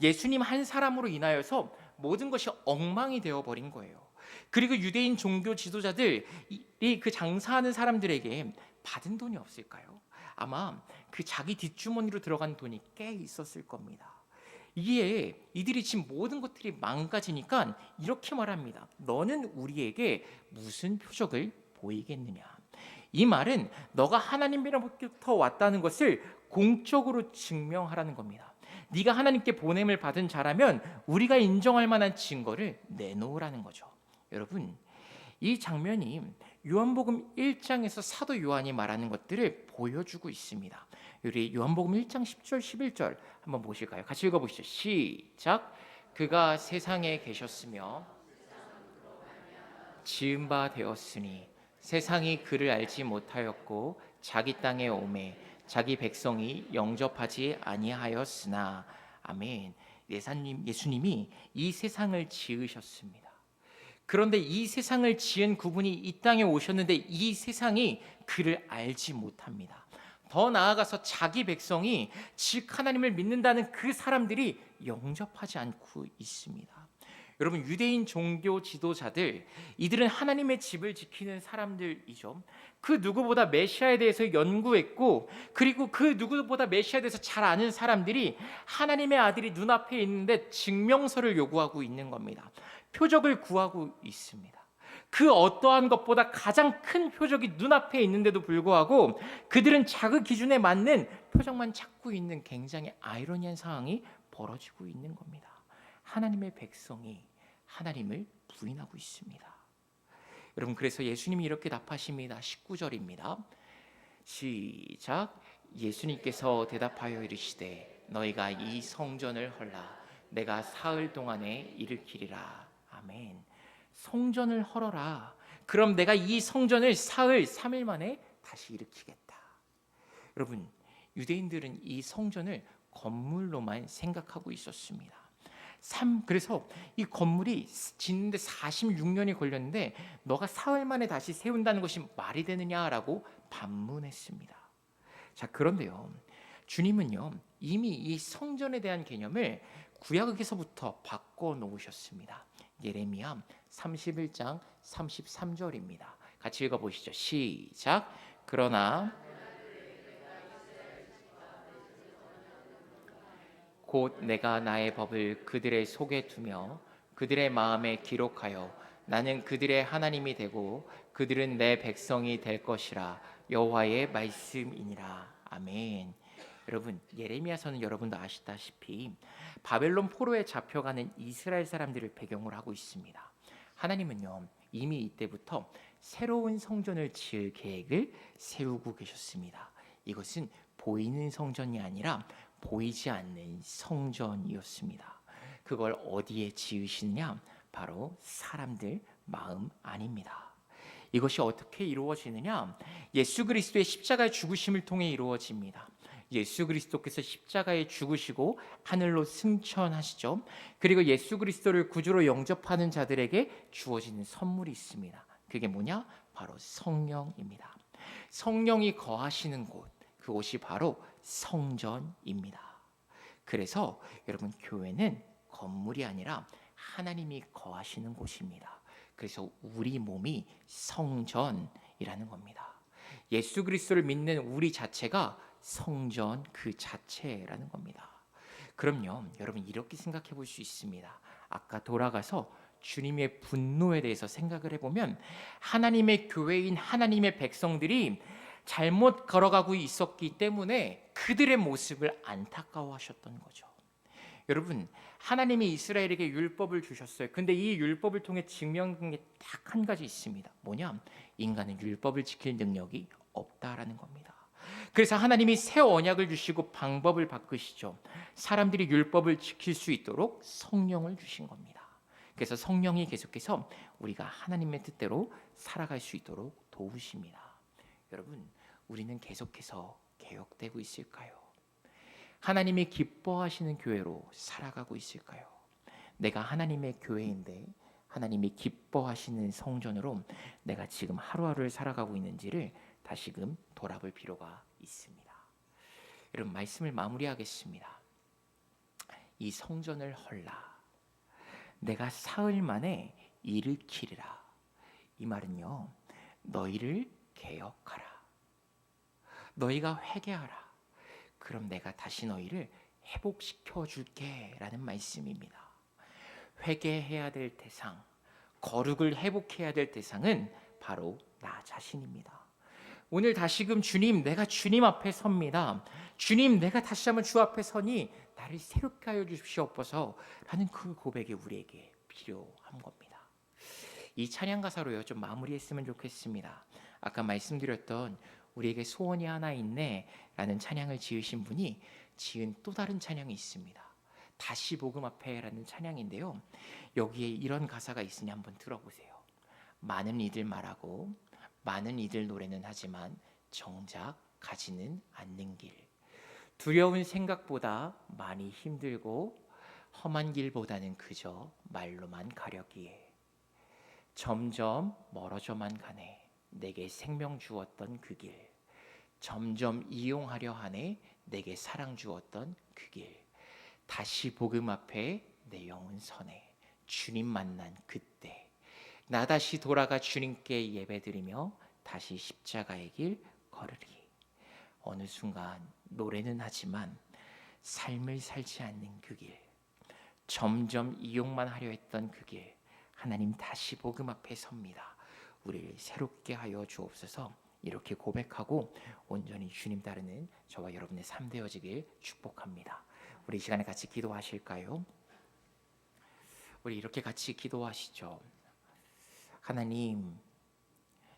예수님 한 사람으로 인하여서 모든 것이 엉망이 되어버린 거예요. 그리고 유대인 종교 지도자들이 그 장사하는 사람들에게 받은 돈이 없을까요? 아마 그 자기 뒷주머니로 들어간 돈이 꽤 있었을 겁니다. 이에 이들이 지금 모든 것들이 망가지니까 이렇게 말합니다. 너는 우리에게 무슨 표적을 보이겠느냐? 이 말은 너가 하나님으로부터 왔다는 것을 공적으로 증명하라는 겁니다. 네가 하나님께 보냄을 받은 자라면 우리가 인정할 만한 증거를 내놓으라는 거죠. 여러분, 이 장면이 요한복음 1장에서 사도 요한이 말하는 것들을 보여주고 있습니다. 우리 요한복음 1장 10절 11절 한번 보실까요? 같이 읽어보시죠. 시작. 그가 세상에 계셨으며 지은 바 되었으니 세상이 그를 알지 못하였고 자기 땅에 오매 자기 백성이 영접하지 아니하였으나. 아멘. 예수님이 이 세상을 지으셨습니다. 그런데 이 세상을 지은 그분이 이 땅에 오셨는데 이 세상이 그를 알지 못합니다. 더 나아가서 자기 백성이 즉 하나님을 믿는다는 그 사람들이 영접하지 않고 있습니다. 여러분, 유대인 종교 지도자들, 이들은 하나님의 집을 지키는 사람들이죠. 그 누구보다 메시아에 대해서 연구했고, 그리고 그 누구보다 메시아에 대해서 잘 아는 사람들이 하나님의 아들이 눈앞에 있는데 증명서를 요구하고 있는 겁니다. 표적을 구하고 있습니다. 그 어떠한 것보다 가장 큰 표적이 눈앞에 있는데도 불구하고 그들은 자기 기준에 맞는 표적만 찾고 있는 굉장히 아이러니한 상황이 벌어지고 있는 겁니다. 하나님의 백성이 하나님을 부인하고 있습니다. 여러분, 그래서 예수님이 이렇게 답하십니다. 19절입니다. 시작. 예수님께서 대답하여 이르시되 너희가 이 성전을 헐라 내가 사흘 동안에 일으키리라. 아멘. 성전을 헐어라. 그럼 내가 이 성전을 사흘 3일 만에 다시 일으키겠다. 여러분, 유대인들은 이 성전을 건물로만 생각하고 있었습니다. 그래서 이 건물이 짓는데 46년이 걸렸는데 너가 사흘 만에 다시 세운다는 것이 말이 되느냐라고 반문했습니다. 자, 그런데요, 주님은요 이미 이 성전에 대한 개념을 구약에서부터 바꿔 놓으셨습니다. 예레미야 31장 33절입니다. 같이 읽어보시죠. 시작. 그러나 곧 내가 나의 법을 그들의 속에 두며 그들의 마음에 기록하여 나는 그들의 하나님이 되고 그들은 내 백성이 될 것이라. 여호와의 말씀이니라. 아멘. 여러분, 예레미야서는 여러분도 아시다시피 바벨론 포로에 잡혀가는 이스라엘 사람들을 배경으로 하고 있습니다. 하나님은요 이미 이때부터 새로운 성전을 지을 계획을 세우고 계셨습니다. 이것은 보이는 성전이 아니라 보이지 않는 성전이었습니다. 그걸 어디에 지으시느냐? 바로 사람들 마음 안입니다. 이것이 어떻게 이루어지느냐? 예수 그리스도의 십자가의 죽으심을 통해 이루어집니다. 예수 그리스도께서 십자가에 죽으시고 하늘로 승천하시죠. 그리고 예수 그리스도를 구주로 영접하는 자들에게 주어지는 선물이 있습니다. 그게 뭐냐? 바로 성령입니다. 성령이 거하시는 곳, 그곳이 바로 성전입니다. 그래서 여러분, 교회는 건물이 아니라 하나님이 거하시는 곳입니다. 그래서 우리 몸이 성전이라는 겁니다. 예수 그리스도를 믿는 우리 자체가 성전 그 자체라는 겁니다. 그럼요, 여러분 이렇게 생각해 볼 수 있습니다. 아까 돌아가서 주님의 분노에 대해서 생각을 해보면 하나님의 교회인 하나님의 백성들이 잘못 걸어가고 있었기 때문에 그들의 모습을 안타까워하셨던 거죠. 여러분, 하나님이 이스라엘에게 율법을 주셨어요. 근데 이 율법을 통해 증명한 게 딱 한 가지 있습니다. 뭐냐? 인간은 율법을 지킬 능력이 없다라는 겁니다. 그래서 하나님이 새 언약을 주시고 방법을 바꾸시죠. 사람들이 율법을 지킬 수 있도록 성령을 주신 겁니다. 그래서 성령이 계속해서 우리가 하나님의 뜻대로 살아갈 수 있도록 도우십니다. 여러분, 우리는 계속해서 개혁되고 있을까요? 하나님이 기뻐하시는 교회로 살아가고 있을까요? 내가 하나님의 교회인데 하나님이 기뻐하시는 성전으로 내가 지금 하루하루를 살아가고 있는지를 다시금 돌아볼 필요가 있습니다. 여러분, 말씀을 마무리하겠습니다. 이 성전을 헐라 내가 사흘 만에 일으키리라. 이 말은요, 너희를 개혁하라, 너희가 회개하라, 그럼 내가 다시 너희를 회복시켜 줄게 라는 말씀입니다. 회개해야 될 대상, 거룩을 회복해야 될 대상은 바로 나 자신입니다. 오늘 다시금 주님, 내가 주님 앞에 섭니다. 주님, 내가 다시 한번 주 앞에 서니 나를 새롭게 하여 주시옵소서 라는 그 고백이 우리에게 필요한 겁니다. 이 찬양 가사로요 좀 마무리했으면 좋겠습니다. 아까 말씀드렸던 우리에게 소원이 하나 있네 라는 찬양을 지으신 분이 지은 또 다른 찬양이 있습니다. 다시 복음 앞에 라는 찬양인데요, 여기에 이런 가사가 있으니 한번 들어보세요. 많은 이들 말하고 많은 이들 노래는 하지만 정작 가지는 않는 길, 두려운 생각보다 많이 힘들고 험한 길보다는 그저 말로만 가려기에 점점 멀어져만 가네 내게 생명 주었던 그 길, 점점 이용하려 하네 내게 사랑 주었던 그 길, 다시 복음 앞에 내 영혼 서네 주님 만난 그때 나 다시 돌아가 주님께 예배드리며 다시 십자가의 길 걸으리. 어느 순간 노래는 하지만 삶을 살지 않는 그 길, 점점 이용만 하려 했던 그 길, 하나님 다시 복음 앞에 섭니다. 우리를 새롭게 하여 주옵소서. 이렇게 고백하고 온전히 주님 따르는 저와 여러분의 삶 되어지길 축복합니다. 우리 이 시간에 같이 기도하실까요? 우리 이렇게 같이 기도하시죠. 하나님,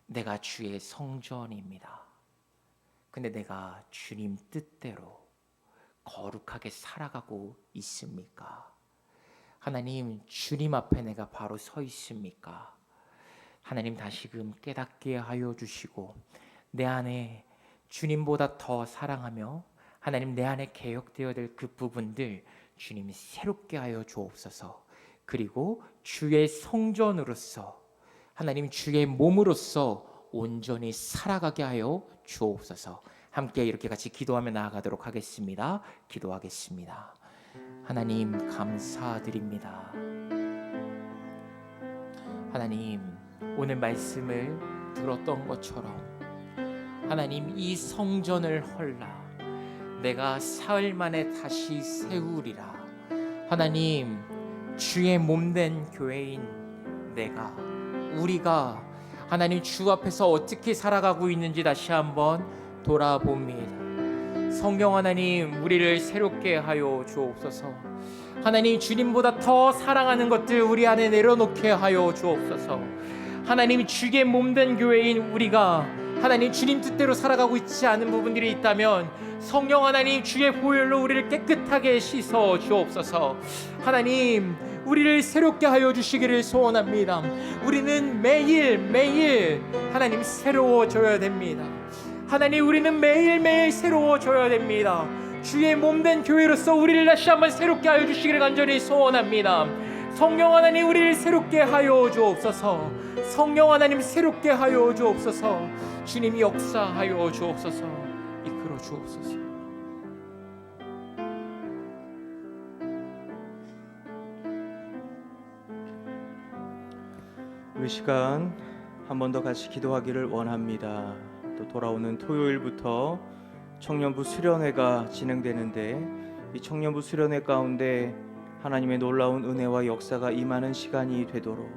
내가 주의 성전입니다. 근데 내가 주님 뜻대로 거룩하게 살아가고 있습니까? 하나님, 주님 앞에 내가 바로 서 있습니까? 하나님, 다시금 깨닫게 하여 주시고 내 안에 주님보다 더 사랑하며 하나님 내 안에 개혁되어야 될 그 부분들 주님이 새롭게 하여 주옵소서. 그리고 주의 성전으로서 하나님 주의 몸으로서 온전히 살아가게 하여 주옵소서. 함께 이렇게 같이 기도하며 나아가도록 하겠습니다. 기도하겠습니다. 하나님, 감사드립니다. 하나님, 오늘 말씀을 들었던 것처럼 하나님, 이 성전을 헐라 내가 사흘 만에 다시 세우리라. 하나님, 주의 몸된 교회인 내가, 우리가 하나님 주 앞에서 어떻게 살아가고 있는지 다시 한번 돌아봅니다. 성령 하나님, 우리를 새롭게 하여 주옵소서. 하나님, 주님보다 더 사랑하는 것들 우리 안에 내려놓게 하여 주옵소서. 하나님, 주의 몸된 교회인 우리가 하나님 주님 뜻대로 살아가고 있지 않은 부분들이 있다면 성령 하나님 주의 보혈로 우리를 깨끗하게 씻어 주옵소서. 하나님, 우리를 새롭게 하여 주시기를 소원합니다. 우리는 매일 하나님 새로워져야 됩니다. 하나님, 우리는 매일매일 새로워져야 됩니다. 주의 몸된 교회로서 우리를 다시 한번 새롭게 하여 주시기를 간절히 소원합니다. 성령 하나님, 우리를 새롭게 하여 주옵소서. 성령 하나님, 새롭게 하여 주옵소서. 주님이 역사하여 주옵소서. 이끌어 주옵소서. 우리 시간 한 번 더 같이 기도하기를 원합니다. 또 돌아오는 토요일부터 청년부 수련회가 진행되는데 이 청년부 수련회 가운데 하나님의 놀라운 은혜와 역사가 임하는 시간이 되도록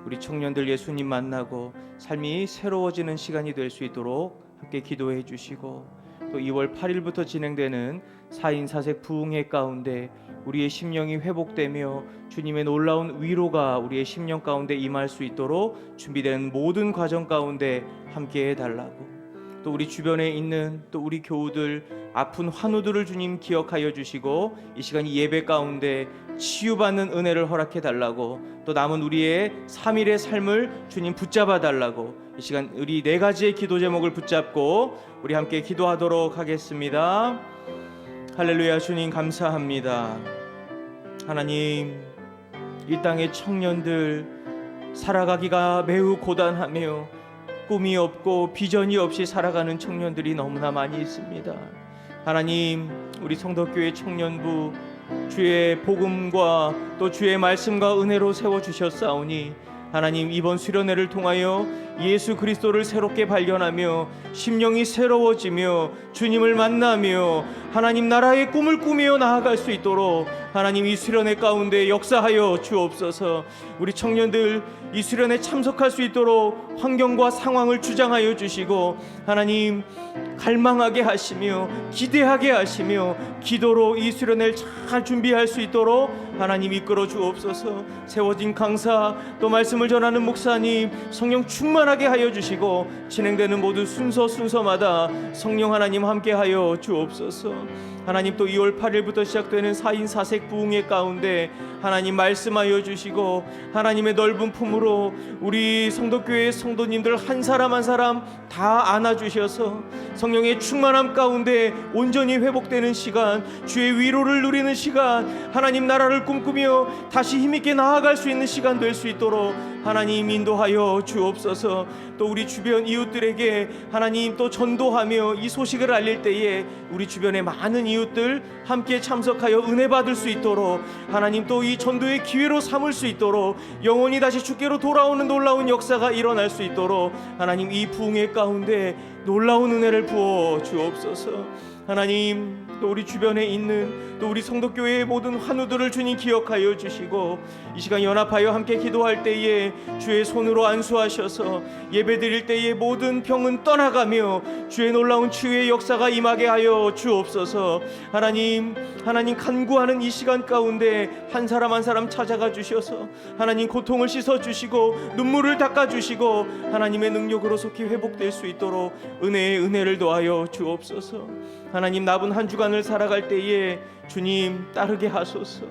우리 청년들 예수님 만나고 삶이 새로워지는 시간이 될 수 있도록 함께 기도해 주시고, 또 2월 8일부터 진행되는 4인 4색 부흥회 가운데 우리의 심령이 회복되며 주님의 놀라운 위로가 우리의 심령 가운데 임할 수 있도록 준비된 모든 과정 가운데 함께 해달라고, 또 우리 주변에 있는 또 우리 교우들 아픈 환우들을 주님 기억하여 주시고 이 시간 예배 가운데 치유받는 은혜를 허락해 달라고, 또 남은 우리의 3일의 삶을 주님 붙잡아 달라고, 이 시간 우리 4가지의 기도 제목을 붙잡고 우리 함께 기도하도록 하겠습니다. 할렐루야. 주님 감사합니다. 하나님, 이 땅의 청년들 살아가기가 매우 고단하며 꿈이 없고 비전이 없이 살아가는 청년들이 너무나 많이 있습니다. 하나님, 우리 성덕교회 청년부 주의 복음과 또 주의 말씀과 은혜로 세워주셨사오니 하나님, 이번 수련회를 통하여 예수 그리스도를 새롭게 발견하며 심령이 새로워지며 주님을 만나며 하나님 나라의 꿈을 꾸며 나아갈 수 있도록 하나님 이 수련회 가운데 역사하여 주옵소서. 우리 청년들 이 수련회 참석할 수 있도록 환경과 상황을 주장하여 주시고 하나님 갈망하게 하시며 기대하게 하시며 기도로 이 수련회를 잘 준비할 수 있도록 하나님 이끌어 주옵소서. 세워진 강사 또 말씀을 전하는 목사님 성령 충만하게 하여 주시고 진행되는 모든 순서마다 성령 하나님 함께하여 주옵소서. 하나님, 또 2월 8일부터 시작되는 4인 4색 부흥회 가운데 하나님 말씀하여 주시고 하나님의 넓은 품으로 우리 성도교회 성도님들 한 사람 한 사람 다 안아주셔서 성령의 충만함 가운데 온전히 회복되는 시간, 주의 위로를 누리는 시간, 하나님 나라를 꿈꾸며 다시 힘있게 나아갈 수 있는 시간 될 수 있도록 하나님 인도하여 주옵소서. 또 우리 주변 이웃들에게 하나님 또 전도하며 이 소식을 알릴 때에 우리 주변의 많은 이웃들 함께 참석하여 은혜 받을 수 있도록 하나님 또 이 전도의 기회로 삼을 수 있도록 영혼이 다시 주께로 돌아오는 놀라운 역사가 일어날 수 있도록 하나님 이 부흥회 가운데 놀라운 은혜를 부어 주옵소서. 하나님, 또 우리 주변에 있는 또 우리 성도교회의 모든 환우들을 주님 기억하여 주시고, 이 시간 연합하여 함께 기도할 때에 주의 손으로 안수하셔서 예배드릴 때에 모든 병은 떠나가며 주의 놀라운 치유의 역사가 임하게 하여 주옵소서. 하나님 간구하는 이 시간 가운데 한 사람 한 사람 찾아가 주셔서 하나님 고통을 씻어 주시고 눈물을 닦아 주시고 하나님의 능력으로 속히 회복될 수 있도록 은혜의 은혜를 더하여 주옵소서. 하나님, 남은 한 주간을 살아갈 때에 주님 따르게 하소서.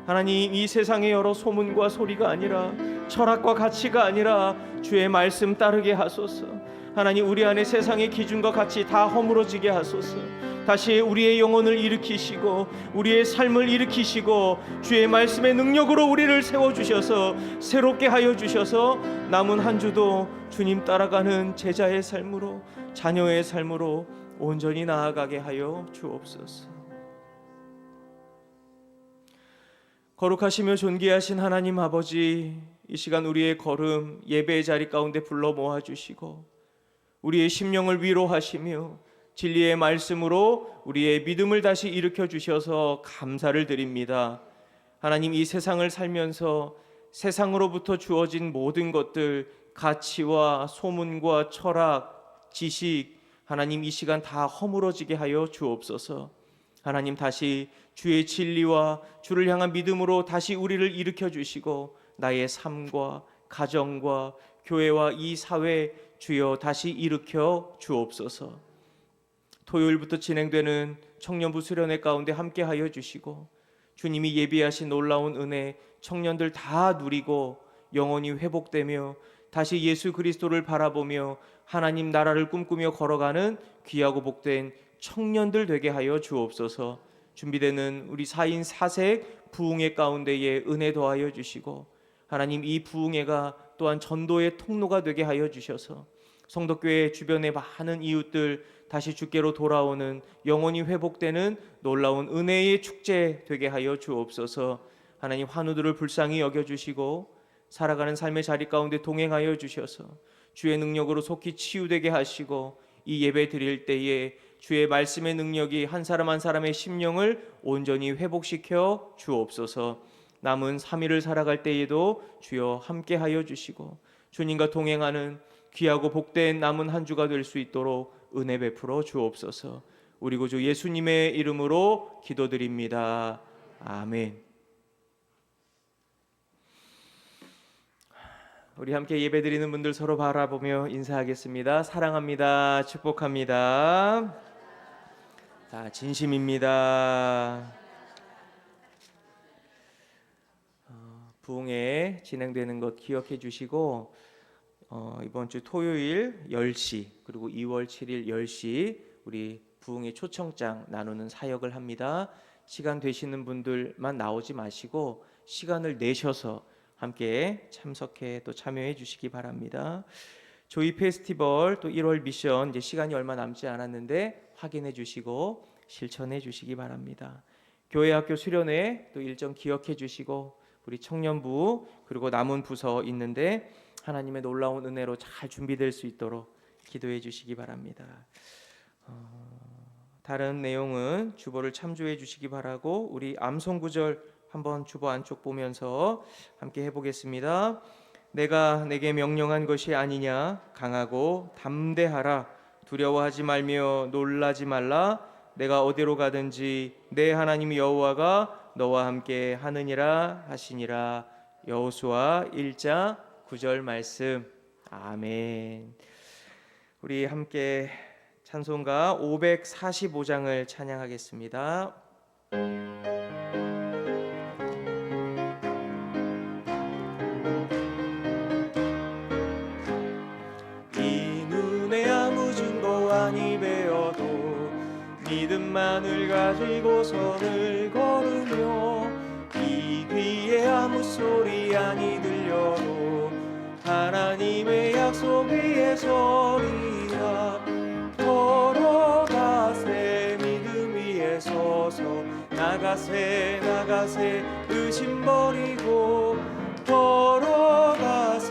하나님, 이 세상의 여러 소문과 소리가 아니라, 철학과 가치가 아니라 주의 말씀 따르게 하소서. 하나님, 우리 안에 세상의 기준과 가치 다 허물어지게 하소서. 다시 우리의 영혼을 일으키시고 우리의 삶을 일으키시고 주의 말씀의 능력으로 우리를 세워주셔서 새롭게 하여 주셔서 남은 한 주도 주님 따라가는 제자의 삶으로, 자녀의 삶으로 온전히 나아가게 하여 주옵소서. 거룩하시며 존귀하신 하나님 아버지, 이 시간 우리의 걸음 예배의 자리 가운데 불러 모아주시고 우리의 심령을 위로하시며 진리의 말씀으로 우리의 믿음을 다시 일으켜 주셔서 감사를 드립니다. 하나님, 이 세상을 살면서 세상으로부터 주어진 모든 것들, 가치와 소문과 철학, 지식, 하나님 이 시간 다 허물어지게 하여 주옵소서. 하나님, 다시 주의 진리와 주를 향한 믿음으로 다시 우리를 일으켜 주시고 나의 삶과 가정과 교회와 이 사회 주여 다시 일으켜 주옵소서. 토요일부터 진행되는 청년부 수련회 가운데 함께 하여 주시고 주님이 예비하신 놀라운 은혜 청년들 다 누리고 영혼이 회복되며 다시 예수 그리스도를 바라보며 하나님 나라를 꿈꾸며 걸어가는 귀하고 복된 청년들 되게 하여 주옵소서. 준비되는 우리 4인 4색 부흥회 가운데에 은혜 더하여 주시고 하나님, 이 부흥회가 또한 전도의 통로가 되게 하여 주셔서 성도교회 주변의 많은 이웃들 다시 주께로 돌아오는, 영혼이 회복되는 놀라운 은혜의 축제 되게 하여 주옵소서. 하나님, 환우들을 불쌍히 여겨주시고 살아가는 삶의 자리 가운데 동행하여 주셔서 주의 능력으로 속히 치유되게 하시고 이 예배 드릴 때에 주의 말씀의 능력이 한 사람 한 사람의 심령을 온전히 회복시켜 주옵소서. 남은 3일을 살아갈 때에도 주여 함께하여 주시고 주님과 동행하는 귀하고 복된 남은 한 주가 될 수 있도록 은혜 베풀어 주옵소서. 우리 구주 예수님의 이름으로 기도드립니다. 아멘. 우리 함께 예배드리는 분들 서로 바라보며 인사하겠습니다. 사랑합니다. 축복합니다. 자, 진심입니다. 부흥회 진행되는 것 기억해 주시고 이번 주 토요일 10시 그리고 2월 7일 10시 우리 부흥회 초청장 나누는 사역을 합니다. 시간 되시는 분들만 나오지 마시고 시간을 내셔서 함께 참석해 또 참여해 주시기 바랍니다. 조이 페스티벌 또 1월 미션 이제 시간이 얼마 남지 않았는데 확인해 주시고 실천해 주시기 바랍니다. 교회 학교 수련회 또 일정 기억해 주시고 우리 청년부 그리고 남은 부서 있는데 하나님의 놀라운 은혜로 잘 준비될 수 있도록 기도해 주시기 바랍니다. 다른 내용은 주보를 참조해 주시기 바라고 우리 암송 구절 한번 주보 안쪽 보면서 함께 해보겠습니다. 내가 내게 명령한 것이 아니냐 강하고 담대하라 두려워하지 말며 놀라지 말라 내가 어디로 가든지 내 하나님 여호와가 너와 함께 하느니라 하시니라. 여호수아 1장 9절 말씀. 아멘. 우리 함께 찬송가 545장을 찬양하겠습니다. 이 눈에 아무 증거 아니 배어도 믿음만을 가지고 선을 걸으며 이 귀에 아무 소리 아니 들려도 하나님의 약속 위에 서리라. 걸어가세 믿음 위에 서서 나가세 나가세 의심 버리고 걸어가세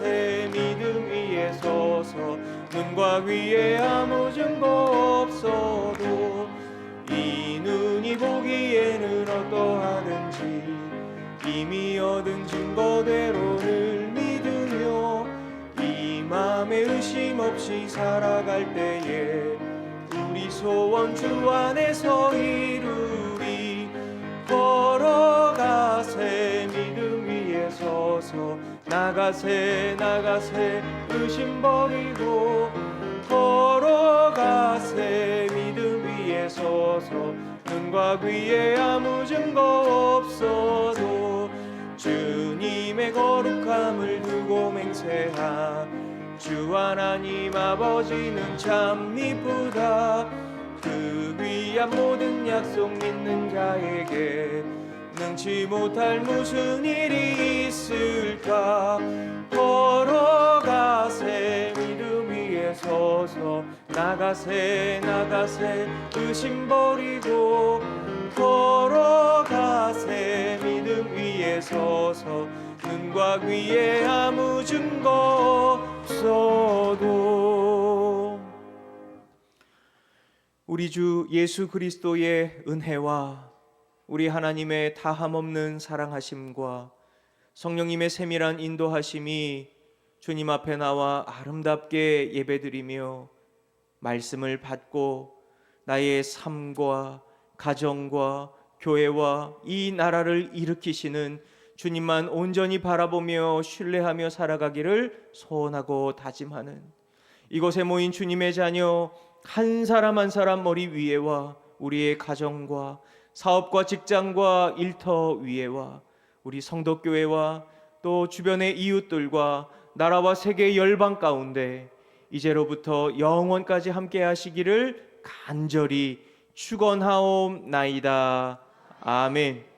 믿음 위에 서서 눈과 귀에 아무 증거 없어도 보기에는 어떠하든지 이미 얻은 증거대로를 믿으며 이 맘에 의심 없이 살아갈 때에 우리 소원 주 안에서 이루리. 걸어가세 믿음 위에 서서 나가세 나가세 의심 버리고 걸어가세 믿음 위에 서서 눈과 귀에 아무 증거 없어도 주님의 거룩함을 두고 맹세하. 주 하나님 아버지는 참 이쁘다. 그 귀한 모든 약속 믿는 자에게 능치 못할 무슨 일이 있을까. 걸어가세 믿음 위에 서서 나가세 나가세 의심 버리고 걸어가세 믿음 위에 서서 눈과 귀에 아무 증거 없어도. 우리 주 예수 그리스도의 은혜와 우리 하나님의 다함없는 사랑하심과 성령님의 세밀한 인도하심이 주님 앞에 나와 아름답게 예배드리며 말씀을 받고 나의 삶과 가정과 교회와 이 나라를 일으키시는 주님만 온전히 바라보며 신뢰하며 살아가기를 소원하고 다짐하는 이곳에 모인 주님의 자녀 한 사람 한 사람 머리 위에와 우리의 가정과 사업과 직장과 일터 위에와 우리 성도교회와 또 주변의 이웃들과 나라와 세계 열방 가운데 이제로부터 영원까지 함께 하시기를 간절히 축원하옵나이다. 아멘.